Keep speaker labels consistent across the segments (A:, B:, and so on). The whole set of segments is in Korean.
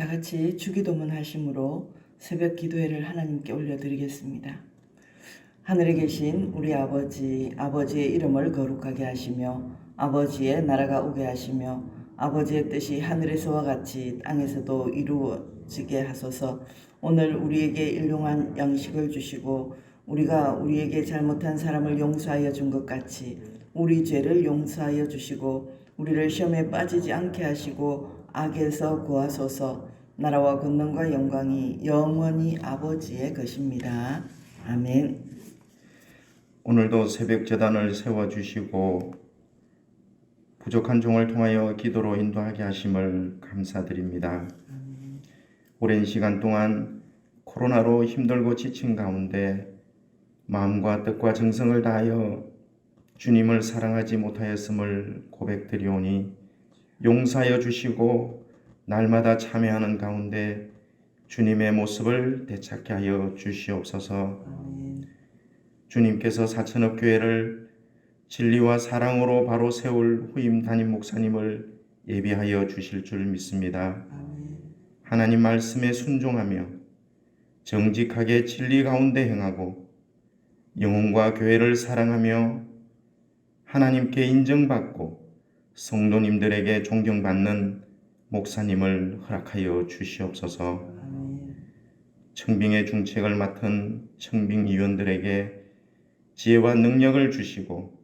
A: 다 같이 주기도문 하심으로 새벽 기도회를 하나님께 올려드리겠습니다. 하늘에 계신 우리 아버지, 아버지의 이름을 거룩하게 하시며 아버지의 나라가 오게 하시며 아버지의 뜻이 하늘에서와 같이 땅에서도 이루어지게 하소서. 오늘 우리에게 일용할 양식을 주시고 우리가 우리에게 잘못한 사람을 용서하여 준 것 같이 우리 죄를 용서하여 주시고 우리를 시험에 빠지지 않게 하시고 악에서 구하소서. 나라와 권능과 영광이 영원히 아버지의 것입니다. 아멘.
B: 오늘도 새벽 제단을 세워주시고 부족한 종을 통하여 기도로 인도하게 하심을 감사드립니다. 오랜 시간 동안 코로나로 힘들고 지친 가운데 마음과 뜻과 정성을 다하여 주님을 사랑하지 못하였음을 고백드리오니 용서하여 주시고 날마다 참여하는 가운데 주님의 모습을 되찾게 하여 주시옵소서. 주님께서 사천읍 교회를 진리와 사랑으로 바로 세울 후임 담임 목사님을 예비하여 주실 줄 믿습니다. 하나님 말씀에 순종하며 정직하게 진리 가운데 행하고 영혼과 교회를 사랑하며 하나님께 인정받고 성도님들에게 존경받는 목사님을 허락하여 주시옵소서. 청빙의 중책을 맡은 청빙위원들에게 지혜와 능력을 주시고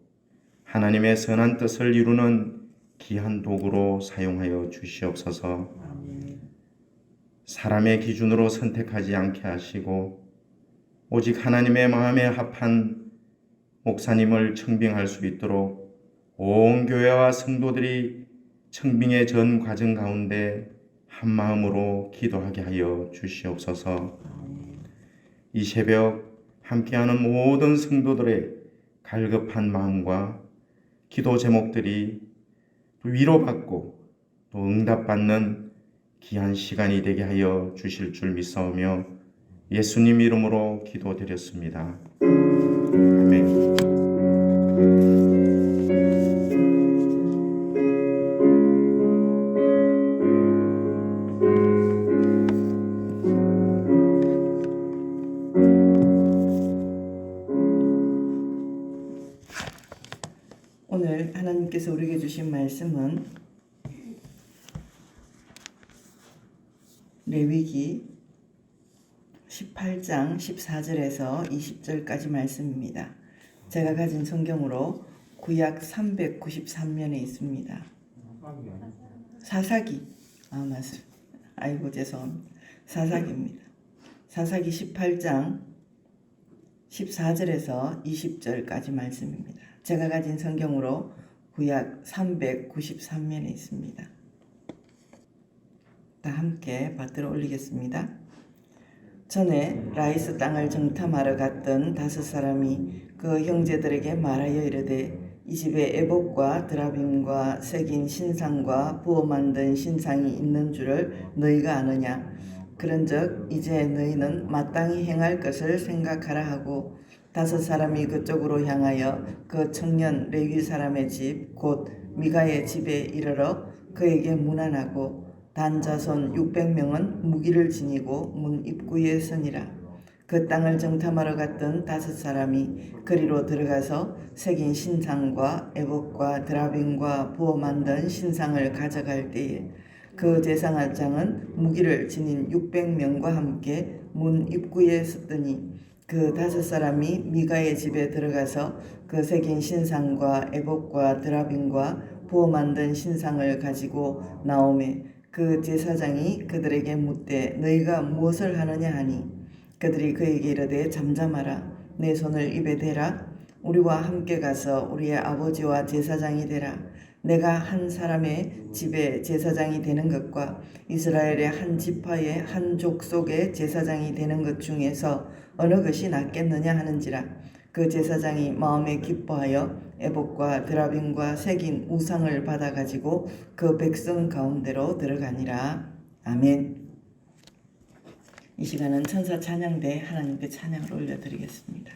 B: 하나님의 선한 뜻을 이루는 귀한 도구로 사용하여 주시옵소서. 사람의 기준으로 선택하지 않게 하시고 오직 하나님의 마음에 합한 목사님을 청빙할 수 있도록 온 교회와 성도들이 청빙의 전 과정 가운데 한 마음으로 기도하게 하여 주시옵소서. 이 새벽 함께하는 모든 성도들의 갈급한 마음과 기도 제목들이 위로받고 또 응답받는 귀한 시간이 되게 하여 주실 줄 믿사오며 예수님 이름으로 기도드렸습니다. 아멘.
A: 오늘 하나님께서 우리에게 주신 말씀은 레위기 18장 14절에서 20절까지 말씀입니다. 제가 가진 성경으로 구약 393면에 있습니다. 사사기. 맞습니다. 아이고 죄송합니다. 사사기입니다. 사사기 18장 14절에서 20절까지 말씀입니다. 제가 가진 성경으로 구약 393면에 있습니다. 다 함께 받들어 올리겠습니다. 전에 라이스 땅을 정탐하러 갔던 5사람이 그 형제들에게 말하여 이르되 이 집에 에봇과 드라빔과 새긴 신상과 부어 만든 신상이 있는 줄을 너희가 아느냐? 그런즉 이제 너희는 마땅히 행할 것을 생각하라 하고 5사람이 그쪽으로 향하여 그 청년 레위 사람의 집 곧 미가의 집에 이르러 그에게 문안하고 단자손 600명은 무기를 지니고 문 입구에 서니라. 그 땅을 정탐하러 갔던 5사람이 그리로 들어가서 새긴 신상과 에봇과 드라빔과 부어 만든 신상을 가져갈 때에 그 제사장은 무기를 지닌 600명과 함께 문 입구에 섰더니 그 5사람이 미가의 집에 들어가서 그 새긴 신상과 에봇과 드라빔과 부어 만든 신상을 가지고 나오매 그 제사장이 그들에게 묻되 너희가 무엇을 하느냐 하니 그들이 그에게 이르되 잠잠하라. 내 손을 입에 대라. 우리와 함께 가서 우리의 아버지와 제사장이 되라. 내가 한 사람의 집에 제사장이 되는 것과 이스라엘의 한 지파의 한 족속의 제사장이 되는 것 중에서 어느 것이 낫겠느냐 하는지라. 그 제사장이 마음에 기뻐하여 에봇과 드라빔과 새긴 우상을 받아가지고 그 백성 가운데로 들어가니라. 아멘. 이 시간은 천사 찬양대 하나님께 찬양을 올려드리겠습니다.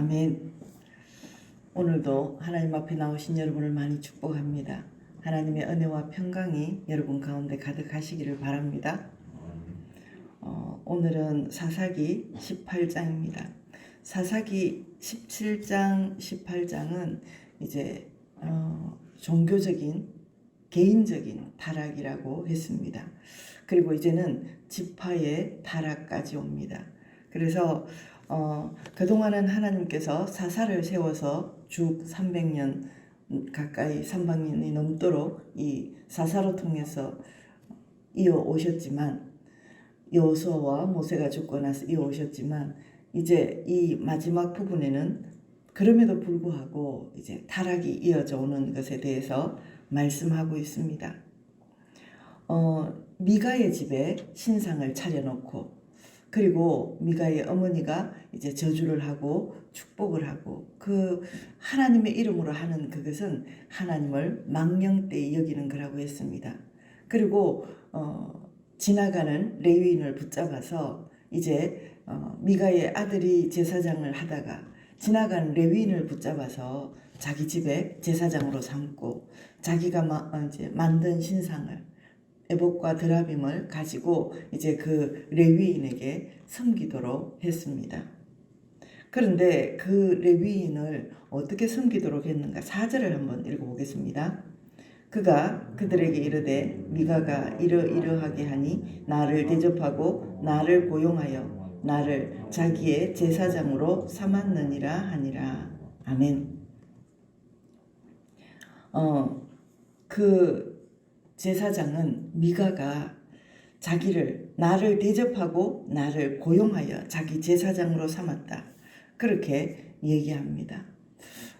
A: 아멘. 오늘도 하나님 앞에 나오신 여러분을 많이 축복합니다. 하나님의 은혜와 평강이 여러분 가운데 가득하시기를 바랍니다. 오늘은 사사기 18장입니다. 사사기 17장, 18장은 이제 종교적인 개인적인 타락이라고 했습니다. 그리고 이제는 지파의 타락까지 옵니다. 그래서 그동안은 하나님께서 사사를 세워서 쭉 300년 가까이 300년이 넘도록 이 사사로 통해서 이어오셨지만, 여호수아와 모세가 죽고 나서 이어오셨지만, 이제 이 마지막 부분에는 그럼에도 불구하고 이제 타락이 이어져 오는 것에 대해서 말씀하고 있습니다. 미가의 집에 신상을 차려놓고, 그리고 미가의 어머니가 이제 저주를 하고 축복을 하고, 그 하나님의 이름으로 하는 그것은 하나님을 망령되이 여기는 거라고 했습니다. 그리고 지나가는 레위인을 붙잡아서 이제 미가의 아들이 제사장을 하다가 지나가는 레위인을 붙잡아서 자기 집에 제사장으로 삼고, 자기가 이제 만든 신상을, 에봇과 드라빔을 가지고 이제 그 레위인에게 섬기도록 했습니다. 그런데 그 레위인을 어떻게 섬기도록 했는가? 4절을 한번 읽어보겠습니다. 그가 그들에게 이르되 미가가 이러이러하게 하니 나를 대접하고 나를 고용하여 나를 자기의 제사장으로 삼았느니라 하니라. 아멘. 그 제사장은 미가가 자기를, 나를 대접하고 나를 고용하여 자기 제사장으로 삼았다, 그렇게 얘기합니다.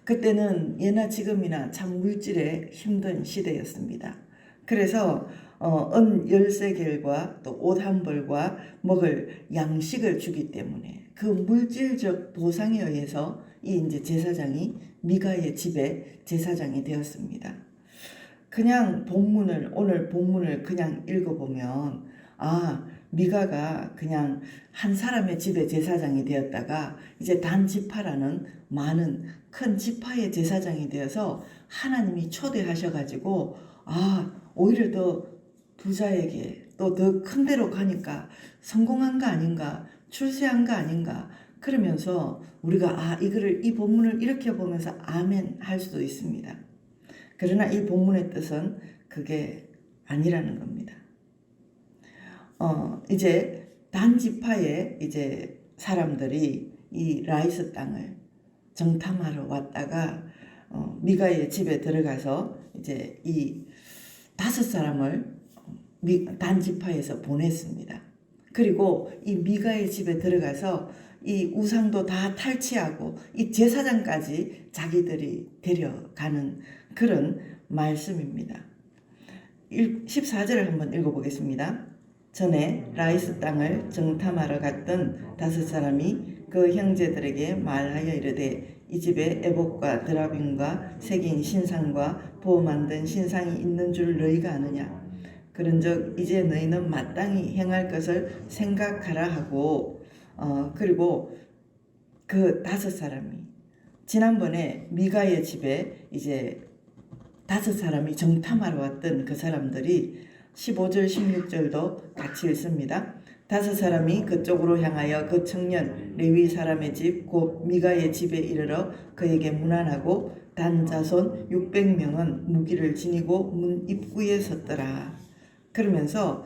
A: 그때는 예나 지금이나 참 물질에 힘든 시대였습니다. 그래서 은 13개겔과 또 옷 한 벌과 먹을 양식을 주기 때문에 그 물질적 보상에 의해서 이 이제 제사장이 미가의 집에 제사장이 되었습니다. 그냥 오늘 본문을 그냥 읽어보면, 미가가 그냥 한 사람의 집에 제사장이 되었다가 이제 단 지파라는 많은 큰 지파의 제사장이 되어서 하나님이 초대하셔가지고, 오히려 더 부자에게 또 더 큰 데로 가니까 성공한 거 아닌가, 출세한 거 아닌가, 그러면서 우리가 이 본문을 이렇게 보면서 아멘 할 수도 있습니다. 그러나 이 본문의 뜻은 그게 아니라는 겁니다. 이제 단지파의 이제 사람들이 이 라이스 땅을 정탐하러 왔다가 미가의 집에 들어가서 이제 이 5사람을 단지파에서 보냈습니다. 그리고 이 미가의 집에 들어가서 이 우상도 다 탈취하고 이 제사장까지 자기들이 데려가는 그런 말씀입니다. 14절을 한번 읽어보겠습니다. 전에 라이스 땅을 정탐하러 갔던 5사람이 그 형제들에게 말하여 이르되 이 집에 에봇과 드라빔과 새긴 신상과 보 만든 신상이 있는 줄 너희가 아느냐? 그런즉 이제 너희는 마땅히 행할 것을 생각하라 하고, 그리고 그 5사람이 지난번에 미가의 집에 이제 5사람이 정탐하러 왔던 그 사람들이 15절 16절도 같이 읽습니다. 5사람이 그쪽으로 향하여 그 청년 레위 사람의 집 곧 미가의 집에 이르러 그에게 문안하고 단 자손 600명은 무기를 지니고 문 입구에 섰더라. 그러면서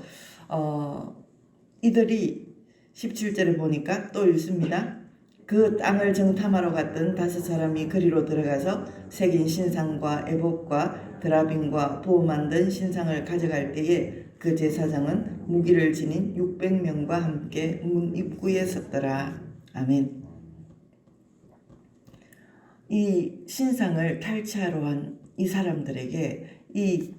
A: 이들이 17절에 보니까 또 읽습니다. 그 땅을 정탐하러 갔던 5사람이 그리로 들어가서 새긴 신상과 에봇과 드라빔과 보 만든 신상을 가져갈 때에 그 제사장은 무기를 지닌 600명과 함께 문 입구에 섰더라. 아멘. 이 신상을 탈취하러 한 이 사람들에게 이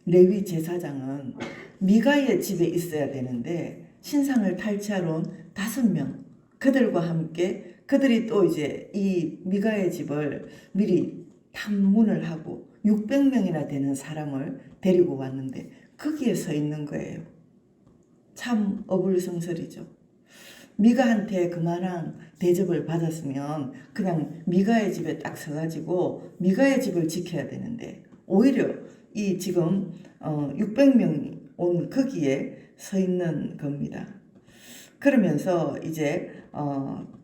A: 레위 제사장은 미가의 집에 있어야 되는데 신상을 탈취하러 온 5명, 그들과 함께 그들이 또 이제 이 미가의 집을 미리 탐문을 하고 600명이나 되는 사람을 데리고 왔는데 거기에 서 있는 거예요. 참 어불성설이죠. 미가한테 그만한 대접을 받았으면 그냥 미가의 집에 딱 서가지고 미가의 집을 지켜야 되는데 오히려 이 지금 600명이 온 거기에 서 있는 겁니다. 그러면서 이제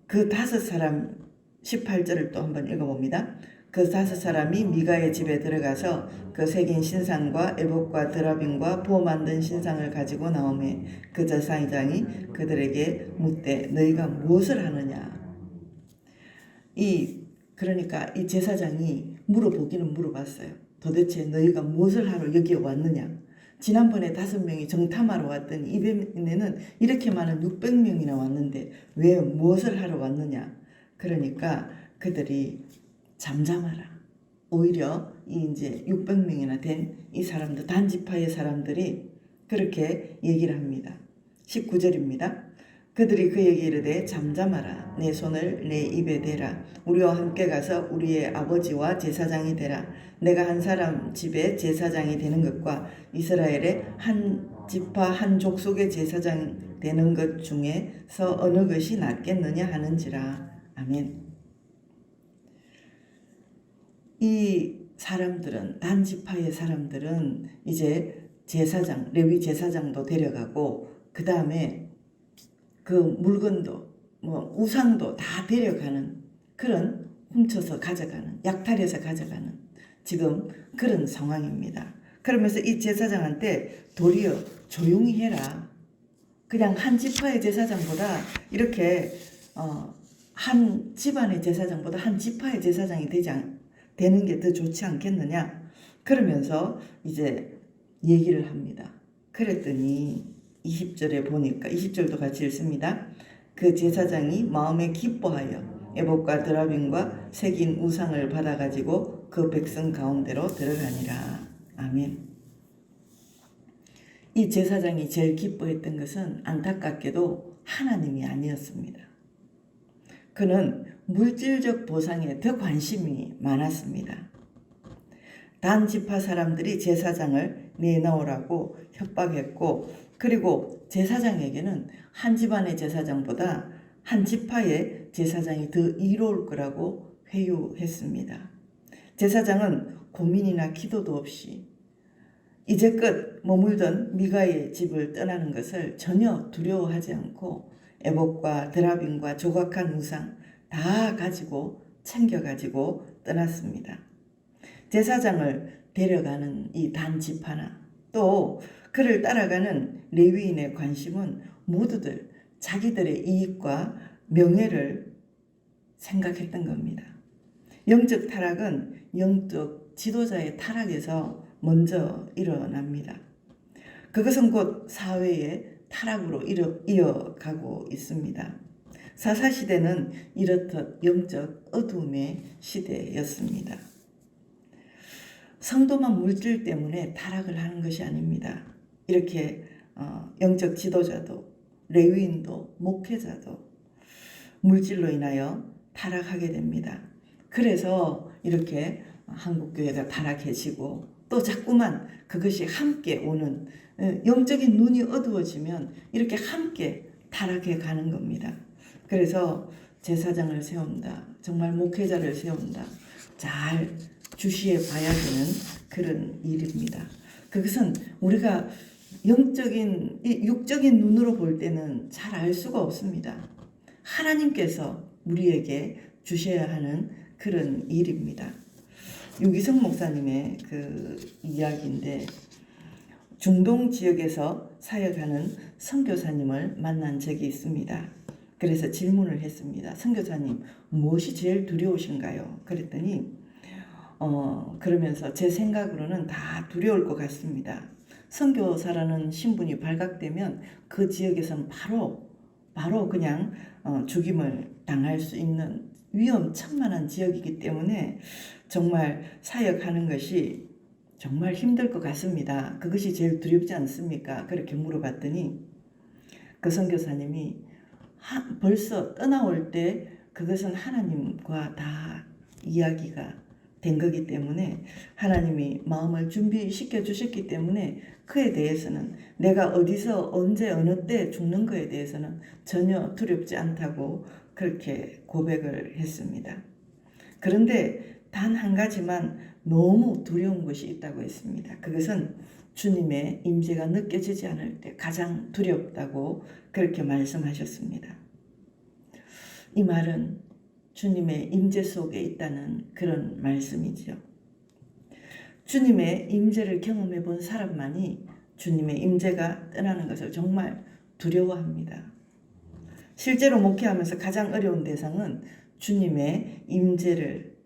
A: 그 5사람 18절을 또 한번 읽어봅니다. 그 5사람이 미가의 집에 들어가서 그 새긴 신상과 에봇과 드라빔과 부어 만든 신상을 가지고 나오매 그 제사장이 그들에게 묻되 너희가 무엇을 하느냐. 그러니까 이 제사장이 물어보기는 물어봤어요. 도대체 너희가 무엇을 하러 여기에 왔느냐. 지난번에 5명이 정탐하러 왔더니 이번에는 이렇게 많은 600명이나 왔는데 왜 무엇을 하러 왔느냐. 그러니까 그들이 잠잠하라. 오히려 이제 600명이나 된 이 사람들, 단지파의 사람들이 그렇게 얘기를 합니다. 19절입니다. 그들이 그에게 이르되 잠잠하라. 내 손을 내 입에 대라. 우리와 함께 가서 우리의 아버지와 제사장이 되라. 내가 한 사람 집에 제사장이 되는 것과 이스라엘의 한 지파 한 족속의 제사장 되는 것 중에서 어느 것이 낫겠느냐 하는지라. 아멘. 이 사람들은 단지파의 사람들은 이제 제사장, 레위 제사장도 데려가고 그 다음에 그 물건도 우상도 다 데려가는 그런 훔쳐서 가져가는 약탈해서 가져가는 지금 그런 상황입니다. 그러면서 이 제사장한테 도리어 조용히 해라. 그냥 한 지파의 제사장보다 이렇게 한 집안의 제사장보다 한 지파의 제사장이 되는 게 더 좋지 않겠느냐. 그러면서 이제 얘기를 합니다. 그랬더니 20절에 보니까 20절도 같이 읽습니다. 그 제사장이 마음에 기뻐하여 에봇과 드라빔과 새긴 우상을 받아가지고 그 백성 가운데로 들어가니라. 아멘. 이 제사장이 제일 기뻐했던 것은 안타깝게도 하나님이 아니었습니다. 그는 물질적 보상에 더 관심이 많았습니다. 단지파 사람들이 제사장을 내놓으라고 협박했고 그리고 제사장에게는 한 집안의 제사장보다 한 지파의 제사장이 더 이로울 거라고 회유했습니다. 제사장은 고민이나 기도도 없이 이제껏 머물던 미가의 집을 떠나는 것을 전혀 두려워하지 않고 에봇과 드라빔과 조각한 우상 다 가지고 챙겨가지고 떠났습니다. 제사장을 데려가는 이 단지파나 또 그를 따라가는 레위인의 관심은 모두들 자기들의 이익과 명예를 생각했던 겁니다. 영적 타락은 영적 지도자의 타락에서 먼저 일어납니다. 그것은 곧 사회의 타락으로 이어가고 있습니다. 사사시대는 이렇듯 영적 어둠의 시대였습니다. 성도만 물질 때문에 타락을 하는 것이 아닙니다. 이렇게 영적 지도자도 레위인도 목회자도 물질로 인하여 타락하게 됩니다. 그래서 이렇게 한국교회가 타락해지고 또 자꾸만 그것이 함께 오는 영적인 눈이 어두워지면 이렇게 함께 타락해 가는 겁니다. 그래서 제사장을 세운다. 정말 목회자를 세운다. 잘 주시해 봐야 되는 그런 일입니다. 그것은 우리가 영적인 육적인 눈으로 볼 때는 잘 알 수가 없습니다. 하나님께서 우리에게 주셔야 하는 그런 일입니다. 유기성 목사님의 그 이야기인데 중동 지역에서 사역하는 선교사님을 만난 적이 있습니다. 그래서 질문을 했습니다. 선교사님, 무엇이 제일 두려우신가요? 그랬더니 그러면서 제 생각으로는 다 두려울 것 같습니다. 선교사라는 신분이 발각되면 그 지역에서는 바로 그냥 죽임을 당할 수 있는 위험천만한 지역이기 때문에 정말 사역하는 것이 정말 힘들 것 같습니다. 그것이 제일 두렵지 않습니까? 그렇게 물어봤더니 그 선교사님이 벌써 떠나올 때 그것은 하나님과 다 이야기가 된 거기 때문에 하나님이 마음을 준비시켜 주셨기 때문에 그에 대해서는 내가 어디서 언제 어느 때 죽는 거에 대해서는 전혀 두렵지 않다고 그렇게 고백을 했습니다. 그런데 단 한 가지만 너무 두려운 것이 있다고 했습니다. 그것은 주님의 임재가 느껴지지 않을 때 가장 두렵다고 그렇게 말씀하셨습니다. 이 말은 주님의 임재 속에 있다는 그런 말씀이죠. 주님의 임재를 경험해 본 사람만이 주님의 임재가 떠나는 것을 정말 두려워합니다. 실제로 목회하면서 가장 어려운 대상은 주님의 임재를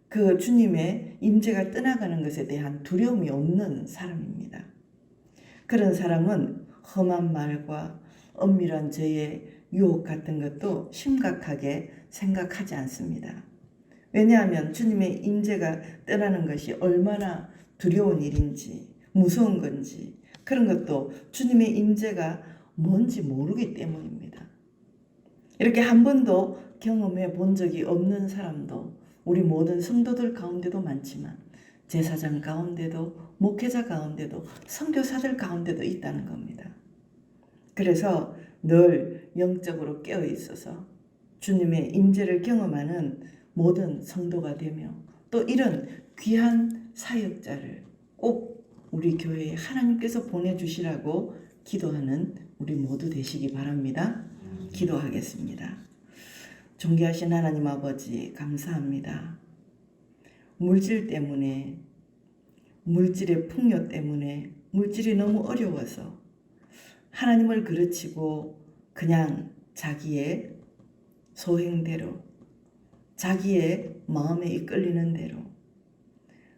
A: 그 주님의 임재가 떠나가는 것에 대한 두려움이 없는 사람입니다. 그런 사람은 험한 말과 엄밀한 죄의 유혹 같은 것도 심각하게 생각하지 않습니다. 왜냐하면 주님의 임재가 떠나는 것이 얼마나 두려운 일인지 무서운 건지 그런 것도 주님의 임재가 뭔지 모르기 때문입니다. 이렇게 한 번도 경험해 본 적이 없는 사람도 우리 모든 성도들 가운데도 많지만 제사장 가운데도 목회자 가운데도 선교사들 가운데도 있다는 겁니다. 그래서 늘 영적으로 깨어 있어서 주님의 임재를 경험하는 모든 성도가 되며 또 이런 귀한 사역자를 꼭 우리 교회에 하나님께서 보내주시라고 기도하는 우리 모두 되시기 바랍니다. 기도하겠습니다. 존귀하신 하나님 아버지 감사합니다. 물질 때문에 물질의 풍요 때문에 물질이 너무 어려워서 하나님을 그르치고 그냥 자기의 소행대로 자기의 마음에 이끌리는 대로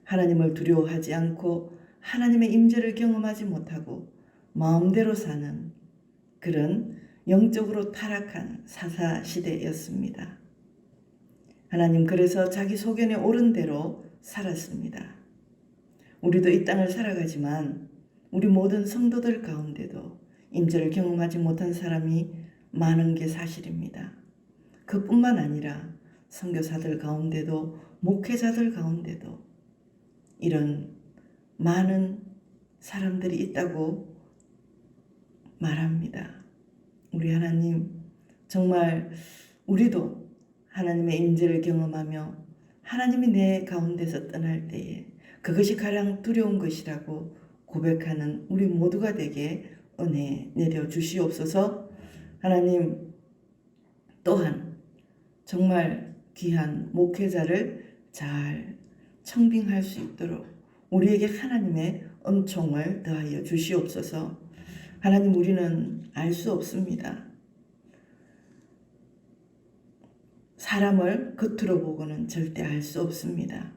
A: 하나님을 두려워하지 않고 하나님의 임재를 경험하지 못하고 마음대로 사는 그런 영적으로 타락한 사사시대였습니다. 하나님 그래서 자기 소견에 옳은 대로 살았습니다. 우리도 이 땅을 살아가지만 우리 모든 성도들 가운데도 임재를 경험하지 못한 사람이 많은 게 사실입니다. 그뿐만 아니라 선교사들 가운데도 목회자들 가운데도 이런 많은 사람들이 있다고 말합니다. 우리 하나님 정말 우리도 하나님의 임재를 경험하며 하나님이 내 가운데서 떠날 때에 그것이 가장 두려운 것이라고 고백하는 우리 모두가 되게 은혜 내려 주시옵소서. 하나님 또한 정말 귀한 목회자를 잘 청빙할 수 있도록 우리에게 하나님의 은총을 더하여 주시옵소서. 하나님 우리는 알 수 없습니다. 사람을 겉으로 보고는 절대 알 수 없습니다.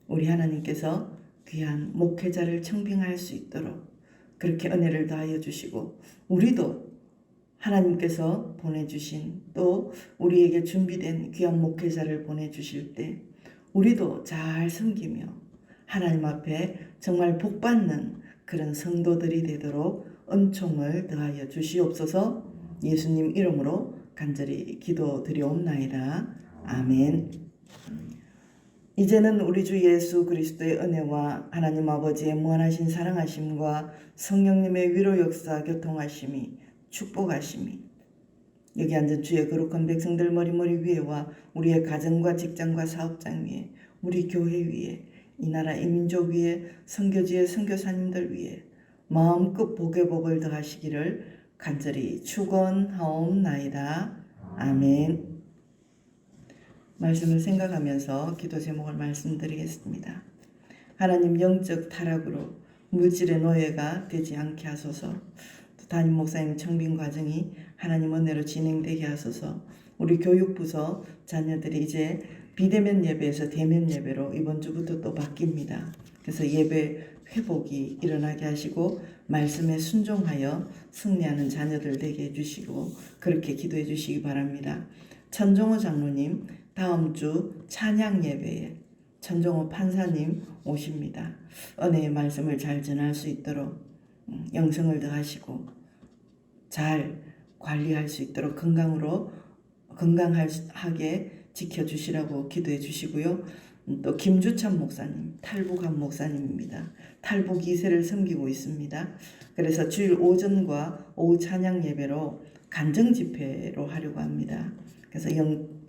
A: 우리 하나님께서 귀한 목회자를 청빙할 수 있도록 그렇게 은혜를 더하여 주시고 우리도 하나님께서 보내주신 또 우리에게 준비된 귀한 목회자를 보내주실 때 우리도 잘 섬기며 하나님 앞에 정말 복받는 그런 성도들이 되도록 은총을 더하여 주시옵소서. 예수님 이름으로 간절히 기도드리옵나이다. 아멘. 이제는 우리 주 예수 그리스도의 은혜와 하나님 아버지의 무한하신 사랑하심과 성령님의 위로 역사 교통하심이 축복하심이 여기 앉은 주의 거룩한 백성들 머리 위에와 우리의 가정과 직장과 사업장 위에 우리 교회 위에 이 나라 이 민족 위에 선교지의 선교사님들 위에 마음껏 복의 복을 더하시기를 간절히 축원하옵나이다. 아멘. 말씀을 생각하면서 기도 제목을 말씀드리겠습니다. 하나님 영적 타락으로 물질의 노예가 되지 않게 하소서. 또 담임 목사님 청빙 과정이 하나님 은혜로 진행되게 하소서. 우리 교육부서 자녀들이 이제 비대면 예배에서 대면 예배로 이번 주부터 또 바뀝니다. 그래서 예배 회복이 일어나게 하시고 말씀에 순종하여 승리하는 자녀들 되게 해주시고 그렇게 기도해 주시기 바랍니다. 천종호 장로님 다음 주 찬양 예배에 천종호 판사님 오십니다. 은혜의 말씀을 잘 전할 수 있도록 영성을 더하시고 잘 관리할 수 있도록 건강하게 지켜주시라고 기도해 주시고요. 또 김주찬 목사님, 탈북한 목사님입니다. 탈북 2세를 섬기고 있습니다. 그래서 주일 오전과 오후 찬양 예배로 간정 집회로 하려고 합니다. 그래서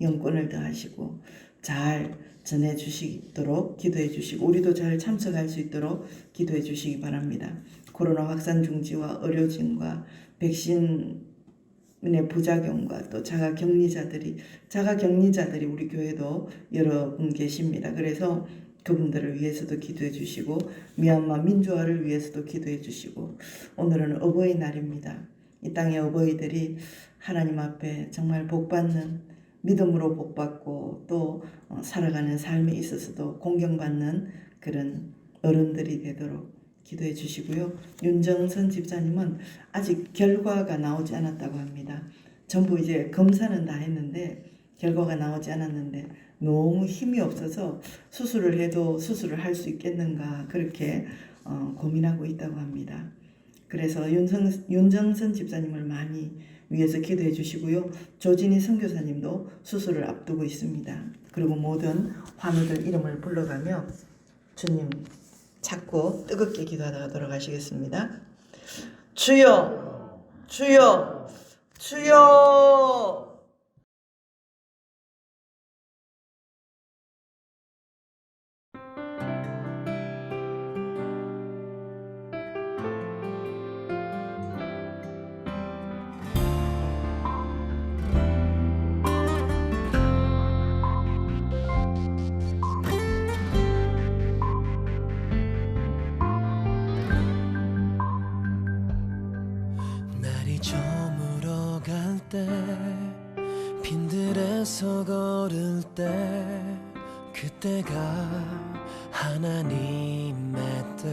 A: 영권을 더하시고 잘 전해 주시도록 기도해 주시고 우리도 잘 참석할 수 있도록 기도해 주시기 바랍니다. 코로나 확산 중지와 의료진과 백신의 부작용과 또 자가격리자들이 우리 교회도 여러 분 계십니다. 그래서 그분들을 위해서도 기도해 주시고 미얀마 민주화를 위해서도 기도해 주시고 오늘은 어버이날입니다. 이 땅의 어버이들이 하나님 앞에 정말 복받는 믿음으로 복받고 또 살아가는 삶에 있어서도 공경받는 그런 어른들이 되도록 기도해 주시고요. 윤정선 집사님은 아직 결과가 나오지 않았다고 합니다. 전부 이제 검사는 다 했는데 결과가 나오지 않았는데 너무 힘이 없어서 수술을 해도 수술을 할 수 있겠는가 그렇게 고민하고 있다고 합니다. 그래서 윤정선 집사님을 많이 위해서 기도해 주시고요. 조진희 선교사님도 수술을 앞두고 있습니다. 그리고 모든 환우들 이름을 불러가며 주님 찾고 뜨겁게 기도하다가 돌아가시겠습니다. 주여, 주여, 주여.
C: 저물어갈 때 빈들에서 걸을 때 그때가 하나님의 때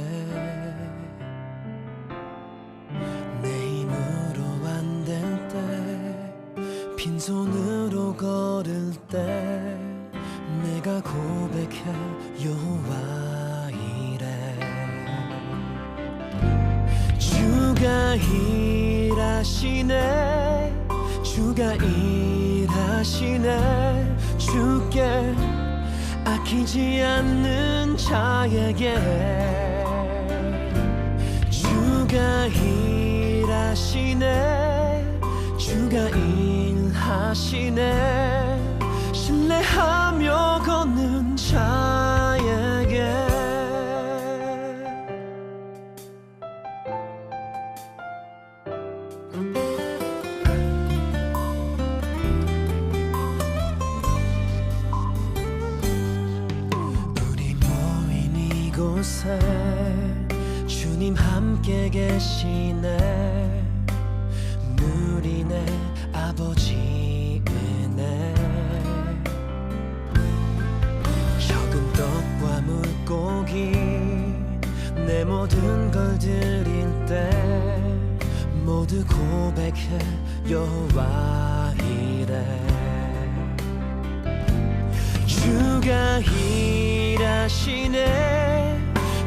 C: 내 힘으로 안 될 때 빈손으로 걸을 때 내가 고백해 여호와 이래 주가 일하시네 주가 일하시네 주께 아끼지 않는 자에게 주가 일하시네 주가 일하시네 신뢰하며 걷는 자에게 이곳에 주님 함께 계시네 누리네 아버지 은혜 적은 떡과 물고기 내 모든 걸 드릴 때 모두 고백해 여호와 이래 주가 일하시네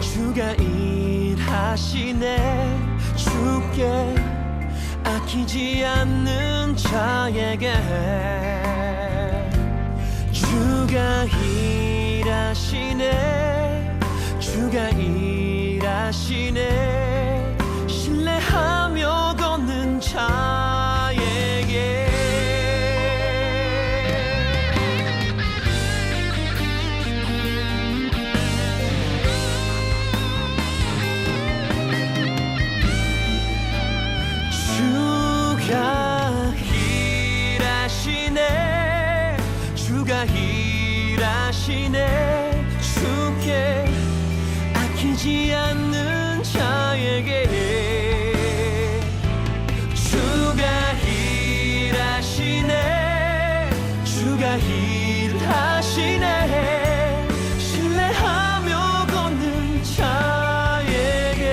C: 주가 일하시네 주께 아끼지 않는 자에게 주가 일하시네 주가 일하시네 신뢰하며 걷는 자에게 주가 일하시네 주께 아끼지 않는 자에게 주가 일하시네 주가 일하시네 신뢰하며 걷는 자에게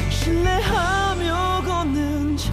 C: 신뢰하며 걷는 자에게